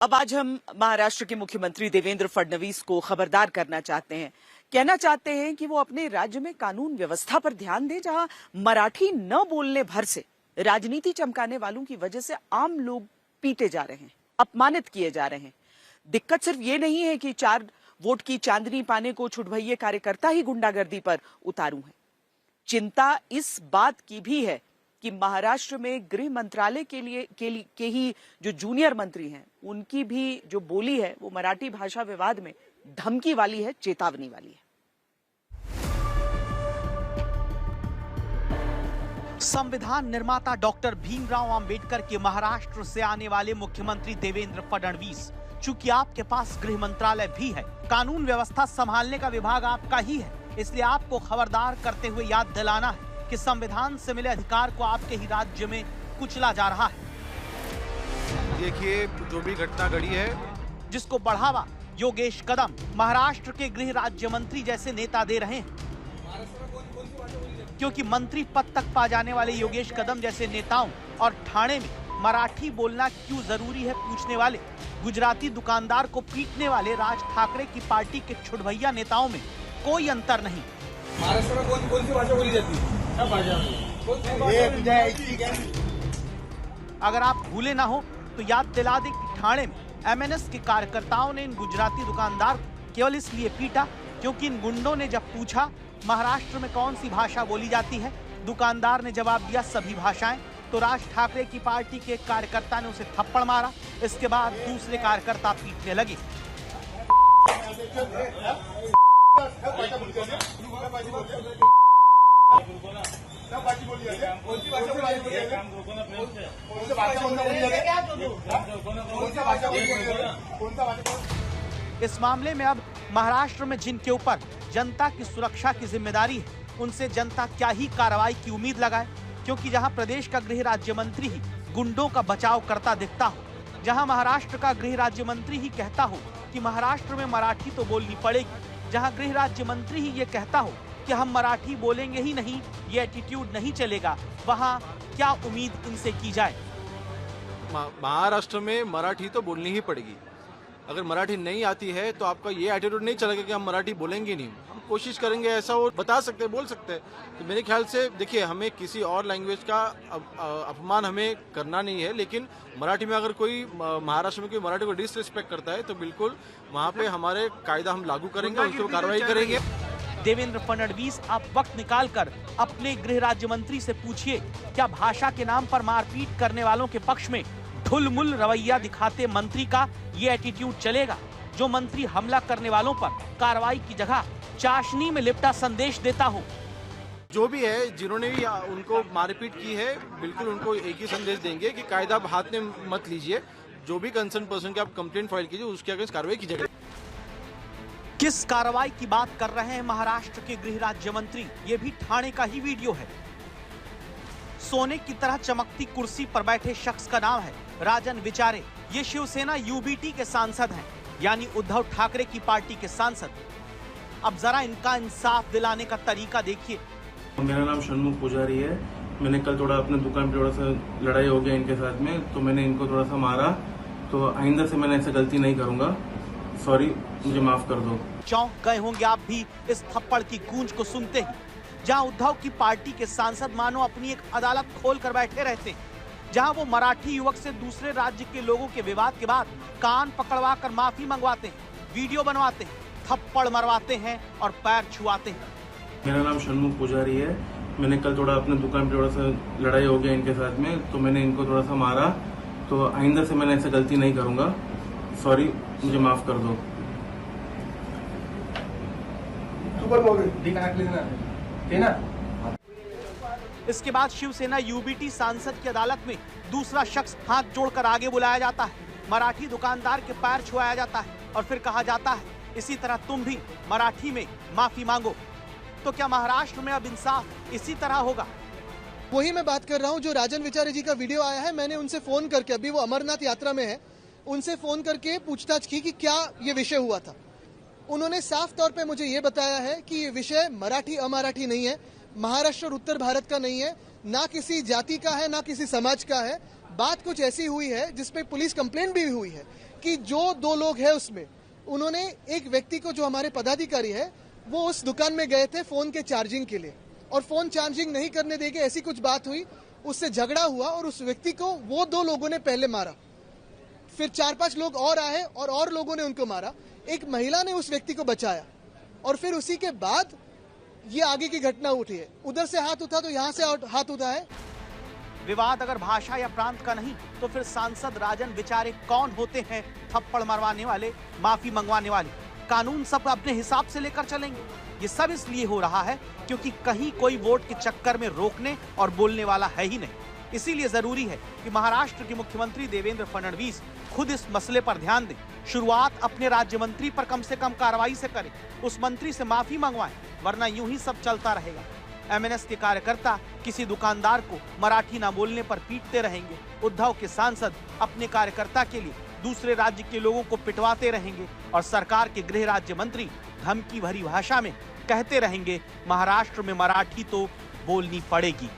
अब आज हम महाराष्ट्र के मुख्यमंत्री देवेंद्र फडणवीस को खबरदार करना चाहते हैं। कहना चाहते हैं कि वो अपने राज्य में कानून व्यवस्था पर ध्यान दें, जहां मराठी न बोलने भर से राजनीति चमकाने वालों की वजह से आम लोग पीटे जा रहे हैं, अपमानित किए जा रहे हैं। दिक्कत सिर्फ ये नहीं है कि 4 वोट की चांदनी पाने को छुटभइये कार्यकर्ता ही गुंडागर्दी पर उतारू हैं। चिंता इस बात की भी है कि महाराष्ट्र में गृह मंत्रालय के ही जो जूनियर मंत्री हैं, उनकी भी जो बोली है वो मराठी भाषा विवाद में धमकी वाली है, चेतावनी वाली है। संविधान निर्माता डॉक्टर भीमराव अंबेडकर के महाराष्ट्र से आने वाले मुख्यमंत्री देवेंद्र फडणवीस, चूंकि आपके पास गृह मंत्रालय भी है, कानून व्यवस्था संभालने का विभाग आपका ही है, इसलिए आपको खबरदार करते हुए याद दिलाना है कि संविधान से मिले अधिकार को आपके ही राज्य में कुचला जा रहा है। देखिए, जो भी घटना घड़ी है, जिसको बढ़ावा योगेश कदम महाराष्ट्र के गृह राज्य मंत्री जैसे नेता दे रहे हैं, क्योंकि मंत्री पद तक पा जाने वाले योगेश कदम जैसे नेताओं और ठाणे में मराठी बोलना क्यों जरूरी है पूछने वाले गुजराती दुकानदार को पीटने वाले राज ठाकरे की पार्टी के छुटभइया नेताओं में कोई अंतर नहीं। महाराष्ट्र में कौन सी भाषा बोली जाती है? सब भाषा। अगर आप भूले ना हो तो याद दिला दें कि ठाणे में एमएनएस के कार्यकर्ताओं ने इन गुजराती दुकानदार को केवल इसलिए पीटा क्योंकि इन गुंडों ने जब पूछा महाराष्ट्र में कौन सी भाषा बोली जाती है, दुकानदार ने जवाब दिया सभी भाषाएं, तो राज ठाकरे की पार्टी के एक कार्यकर्ता ने उसे थप्पड़ मारा। इसके बाद दूसरे कार्यकर्ता पीटने लगे। इस मामले में अब महाराष्ट्र में जिनके ऊपर जनता की सुरक्षा की जिम्मेदारी है, उनसे जनता क्या ही कार्रवाई की उम्मीद लगाए, क्योंकि जहां प्रदेश का गृह राज्य मंत्री ही गुंडों का बचाव करता दिखता हो, जहां महाराष्ट्र का गृह राज्य मंत्री ही कहता हो कि महाराष्ट्र में मराठी तो बोलनी पड़ेगी, जहां गृह राज्य मंत्री ही ये कहता हो कि हम मराठी बोलेंगे ही नहीं, ये एटीट्यूड नहीं चलेगा, वहां क्या उम्मीद इनसे की जाए। महाराष्ट्र में मराठी तो बोलनी ही पड़ेगी। अगर मराठी नहीं आती है तो आपका ये एटीट्यूड नहीं चलेगा कि हम मराठी बोलेंगे नहीं। हम कोशिश करेंगे, ऐसा वो बता सकते हैं, बोल सकते हैं। तो मेरे ख्याल से देखिए, हमें किसी और लैंग्वेज का अपमान हमें करना नहीं है, लेकिन मराठी में अगर कोई महाराष्ट्र में कोई मराठी को डिसरिस्पेक्ट करता है तो बिल्कुल वहाँ पे हमारे कायदा हम लागू करेंगे, उस पर कार्रवाई करेंगे। देवेंद्र फडणवीस, आप वक्त निकालकर अपने गृह राज्य मंत्री से पूछिए, क्या भाषा के नाम पर मारपीट करने वालों के पक्ष में ढुलमुल रवैया दिखाते मंत्री का ये एटीट्यूड चलेगा, जो मंत्री हमला करने वालों पर कार्रवाई की जगह चाशनी में लिपटा संदेश देता हो। जो भी है, जिन्होंने भी उनको मारपीट की है, बिल्कुल उनको एक ही संदेश देंगे कि कायदा हाथ में मत लीजिए। जो भी कंसर्न पर्सन की आप कंप्लेंट फाइल कीजिए, उसके अगेंस्ट कार्रवाई की जाएगी। किस कार्रवाई की बात कर रहे हैं महाराष्ट्र के गृह राज्य मंत्री, ये भी ठाणे का ही वीडियो है। सोने की तरह चमकती कुर्सी पर बैठे शख्स का नाम है राजन विचारे। ये शिवसेना यूबीटी के सांसद हैं, यानी उद्धव ठाकरे की पार्टी के सांसद। अब जरा इनका इंसाफ दिलाने का तरीका देखिए। मेरा नाम षणमुख पुजारी है। मैंने कल थोड़ा अपने दुकान पे थोड़ा सा लड़ाई हो गया इनके साथ में, तो मैंने इनको थोड़ा सा मारा। तो आइंदा से मैंने ऐसा गलती नहीं करूंगा। सॉरी, मुझे माफ कर दो। चौंक गए होंगे आप भी इस थप्पड़ की गूंज को सुनते ही, जहां उद्धव की पार्टी के सांसद मानो अपनी एक अदालत खोल कर बैठे रहते, जहां वो मराठी युवक से दूसरे राज्य के लोगों के विवाद के बाद कान पकड़वा कर माफी मंगवाते हैं, वीडियो बनवाते हैं, थप्पड़ मरवाते हैं और पैर छुआते हैं। मेरा नाम षणमुख पुजारी है। मैंने कल थोड़ा अपने दुकान पे थोड़ा सा लड़ाई हो गया इनके साथ में, तो मैंने इनको थोड़ा सा मारा। तो आइंदा से मैंने ऐसा गलती नहीं करूंगा। सॉरी, मुझे माफ कर दो। इसके बाद शिवसेना यूबीटी सांसद की अदालत में दूसरा शख्स हाथ जोड़कर आगे बुलाया जाता है, मराठी दुकानदार के पैर छुआया जाता है और फिर कहा जाता है, इसी तरह तुम भी मराठी में माफी मांगो। तो क्या महाराष्ट्र में अब इंसाफ इसी तरह होगा? वही मैं बात कर रहा हूं, जो राजन विचारे जी का वीडियो आया है। मैंने उनसे फोन करके, अभी वो अमरनाथ यात्रा में है, उनसे फोन करके पूछताछ की कि क्या ये विषय हुआ था। उन्होंने साफ तौर पे मुझे ये बताया है कि ये विषय मराठी अमराठी नहीं है, महाराष्ट्र और उत्तर भारत का नहीं है, ना किसी जाति का है, ना किसी समाज का है। बात कुछ ऐसी हुई है जिसपे पुलिस कंप्लेंट भी हुई है कि जो 2 लोग हैं उसमें, उन्होंने एक व्यक्ति को, जो हमारे पदाधिकारी है, वो उस दुकान में गए थे फोन के चार्जिंग के लिए, और फोन चार्जिंग नहीं करने देंगे ऐसी कुछ बात हुई, उससे झगड़ा हुआ और उस व्यक्ति को वो 2 लोगों ने पहले मारा। फिर 4-5 लोग और आए और लोगों ने उनको मारा। एक महिला ने उस व्यक्ति को बचाया और फिर उसी के बाद ये आगे की घटना उठी है। उधर से हाथ उठा तो यहाँ से हाथ उठा है। विवाद अगर भाषा या प्रांत का नहीं तो फिर सांसद राजन बेचारे कौन होते हैं थप्पड़ मरवाने वाले, माफी मंगवाने वाले? कानून सब अपने हिसाब से लेकर चलेंगे। ये सब इसलिए हो रहा है क्योंकि कहीं कोई वोट के चक्कर में रोकने और बोलने वाला है ही नहीं। इसीलिए जरूरी है कि महाराष्ट्र के मुख्यमंत्री देवेंद्र फडणवीस खुद इस मसले पर ध्यान दें। शुरुआत अपने राज्य मंत्री पर कम से कम कार्रवाई से करें, उस मंत्री से माफी मंगवाएं, वरना यूं ही सब चलता रहेगा। एमएनएस के कार्यकर्ता किसी दुकानदार को मराठी न बोलने पर पीटते रहेंगे। उद्धव के सांसद अपने कार्यकर्ता के लिए दूसरे राज्य के लोगों को पिटवाते रहेंगे और सरकार के गृह राज्य मंत्री धमकी भरी भाषा में कहते रहेंगे महाराष्ट्र में मराठी तो बोलनी पड़ेगी।